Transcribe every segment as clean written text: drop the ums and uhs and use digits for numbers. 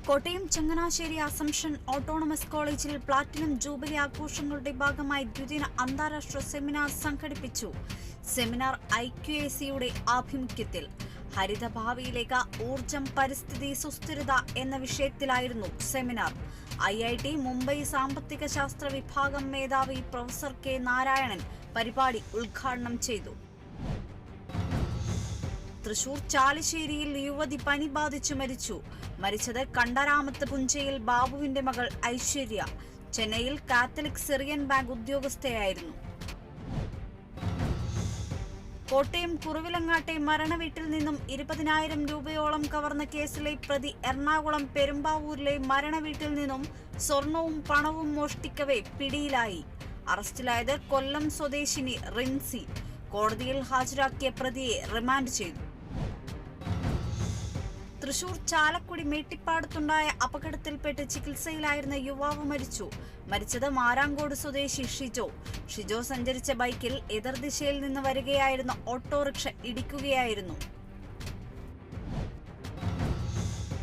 Kottayam Changanassery assumption autonomous കോളേജിൽ platinum jubilee ആഘോഷങ്ങളുടെ ഭാഗമായി ദ്വിദിന അന്താരാഷ്ട്ര സെമിനാർ സംഘടിപ്പിച്ചു. സെമിനാർ IQACയുടെ ആഭിമുഖ്യത്തിൽ ഹരിതഭാവിയിലേക്ക് ഊർജം പരിസ്ഥിതി സുസ്ഥിരത എന്ന വിഷയത്തിലായിരുന്നു സെമിനാർ. IIT മുംബൈ സാമ്പത്തിക ശാസ്ത്ര വിഭാഗം മേധാവി പ്രൊഫസർ K. നാരായണൻ പരിപാടി ഉദ്ഘാടനം ചെയ്തു. തൃശൂർ ചാലിശ്ശേരിയിൽ യുവതി പനി ബാധിച്ചു മരിച്ചു. മരിച്ചത് കണ്ടരാമത്ത് പുഞ്ചയിൽ ബാബുവിന്റെ മകൾ ഐശ്വര്യ. ചെന്നൈയിൽ കാത്തലിക് സിറിയൻ ബാങ്ക് ഉദ്യോഗസ്ഥയായിരുന്നു. കോട്ടയം കുറവിലങ്ങാട്ടെ മരണവീട്ടിൽ നിന്നും 20,000 രൂപയോളം കവർന്ന കേസിലെ പ്രതി എറണാകുളം പെരുമ്പാവൂരിലെ മരണവീട്ടിൽ നിന്നും സ്വർണവും പണവും മോഷ്ടിക്കവേ പിടിയിലായി. അറസ്റ്റിലായത് കൊല്ലം സ്വദേശിനി റിൻസി. കോടതിയിൽ ഹാജരാക്കിയ പ്രതിയെ റിമാൻഡ് ചെയ്തു. തൃശൂർ ചാലക്കുടി മേട്ടിപ്പാടത്തുണ്ടായ അപകടത്തിൽപ്പെട്ട് ചികിത്സയിലായിരുന്ന യുവാവ് മരിച്ചു. മരിച്ചത് മാരാങ്കോട് സ്വദേശി ഷിജോ സഞ്ചരിച്ച ബൈക്കിൽ എതിർദിശയിൽ നിന്ന് വരികയായിരുന്ന ഓട്ടോറിക്ഷ ഇടിക്കുകയായിരുന്നു.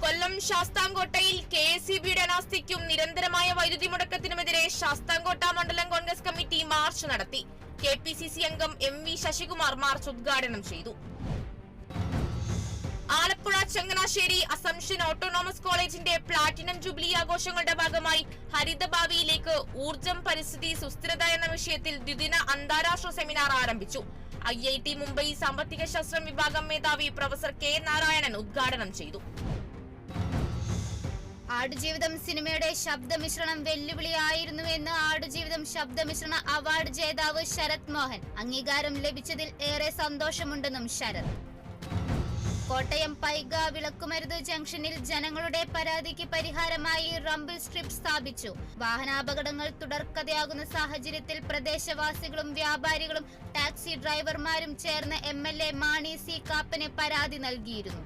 കൊല്ലം ശാസ്താംകോട്ടയിൽ KSEBയുടെ അനാസ്ഥയ്ക്കും നിരന്തരമായ വൈദ്യുതി മുടക്കത്തിനുമെതിരെ ശാസ്താംകോട്ട മണ്ഡലം കോൺഗ്രസ് കമ്മിറ്റി മാർച്ച് നടത്തി. KPCC അംഗം MV ശശികുമാർ മാർച്ച് ഉദ്ഘാടനം ചെയ്തു. ആലപ്പുഴ ചങ്ങനാശ്ശേരി അസംഷൻ ഓട്ടോണോമസ് കോളേജിന്റെ പ്ലാറ്റിനം ജൂബിലി ആഘോഷങ്ങളുടെ ഭാഗമായി ഹരിതഭാവിയിലേക്ക് ഊർജം പരിസ്ഥിതി സുസ്ഥിരത എന്ന വിഷയത്തിൽ ദ്വിദിന അന്താരാഷ്ട്ര സെമിനാർ ആരംഭിച്ചു. IIT മുംബൈ സാമ്പത്തിക ശാസ്ത്ര വിഭാഗം മേധാവി പ്രൊഫസർ K. നാരായണൻ ഉദ്ഘാടനം ചെയ്തു. ആടുജീവിതം സിനിമയുടെ ശബ്ദമിശ്രണം വെല്ലുവിളിയായിരുന്നുവെന്ന് ആടുജീവിതം ശബ്ദമിശ്രണ അവാർഡ് ജേതാവ് ശരത് മോഹൻ. അംഗീകാരം ലഭിച്ചതിൽ ഏറെ സന്തോഷമുണ്ടെന്നും ശരത്. കോട്ടയം പൈക വിളക്കുമരുത് ജംഗ്ഷനിൽ ജനങ്ങളുടെ പരാതിക്ക് പരിഹാരമായി റംബിൾ സ്ട്രിപ്പ് സ്ഥാപിച്ചു. വാഹനാപകടങ്ങൾ തുടർക്കഥയാകുന്ന സാഹചര്യത്തിൽ പ്രദേശവാസികളും വ്യാപാരികളും ടാക്സി ഡ്രൈവർമാരും ചേർന്ന് MLA മാണി C. കാപ്പന് പരാതി നൽകിയിരുന്നു.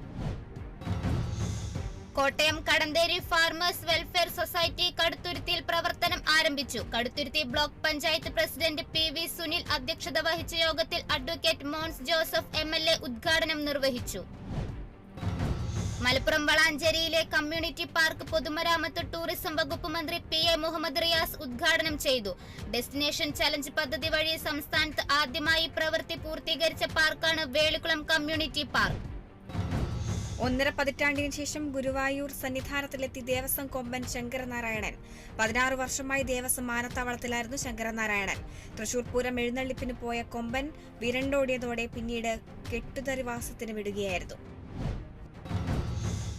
കോട്ടയം കടന്തേരി ഫാർമേഴ്സ് വെൽഫെയർ സൊസൈറ്റി കടുത്തുരുത്തിയിൽ പ്രവർത്തനം ആരംഭിച്ചു. Kaduthuruthy block panchayat president PV Sunil അധ്യക്ഷത വഹിച്ച യോഗത്തിൽ അഡ്വക്കേറ്റ് മോൻസ് ജോസഫ് MLA ഉദ്ഘാടനം നിർവഹിച്ചു. മലപ്പുറം വളാഞ്ചേരിയിലെ കമ്മ്യൂണിറ്റി പാർക്ക് പൊതുമരാമത്ത് ടൂറിസം വകുപ്പ് മന്ത്രി PA മുഹമ്മദ് റിയാസ് ഉദ്ഘാടനം ചെയ്തു. ഡെസ്റ്റിനേഷൻ ചലഞ്ച് പദ്ധതി വഴി സംസ്ഥാനത്ത് ആദ്യമായി പ്രവൃത്തി പൂർത്തീകരിച്ച പാർക്കാണ് വേളിക്കുളം കമ്മ്യൂണിറ്റി പാർക്ക്. 1.5 പതിറ്റാണ്ടിന് ശേഷം ഗുരുവായൂർ സന്നിധാനത്തിലെത്തി ദേവസ്വം കൊമ്പൻ ശങ്കരനാരായണൻ. 16 വർഷമായി ദേവസ്വം മാനത്താവളത്തിലായിരുന്നു ശങ്കരനാരായണൻ. തൃശൂർ പൂരം എഴുന്നള്ളിപ്പിന് പോയ കൊമ്പൻ വിരണ്ടോടിയതോടെ പിന്നീട് കെട്ടുതറിവാസത്തിന് വിടുകയായിരുന്നു.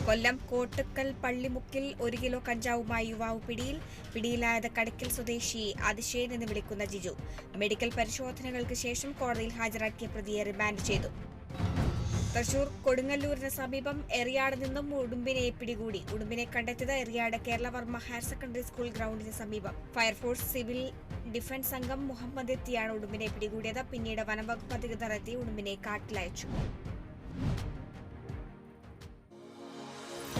കൊല്ലം കോട്ടുക്കൽ പള്ളിമുക്കിൽ 1 കിലോ കഞ്ചാവുമായി യുവാവ് പിടിയിലായത് കടയ്ക്കൽ സ്വദേശി അതിശയൻ എന്ന് വിളിക്കുന്ന ജിജു. മെഡിക്കൽ പരിശോധനകൾക്ക് ശേഷം കോടതിയിൽ ഹാജരാക്കിയ പ്രതിയെ റിമാൻഡ് ചെയ്തു. തൃശൂർ കൊടുങ്ങല്ലൂരിന് സമീപം എറിയാട് നിന്നും ഉടുമ്പിനെ പിടികൂടി. ഉടുമ്പിനെ കണ്ടെത്തിയത് Eriyad Keralavarma higher secondary school ഗ്രൗണ്ടിന് സമീപം. ഫയർഫോഴ്സ് സിവിൽ ഡിഫൻസ് അംഗം മുഹമ്മദ് എത്തിയാണ് ഉടുമ്പിനെ പിടികൂടിയത്. പിന്നീട് വനംവകുപ്പ് അധികൃതർ എത്തി ഉടുമ്പിനെ കാട്ടിലയച്ചു.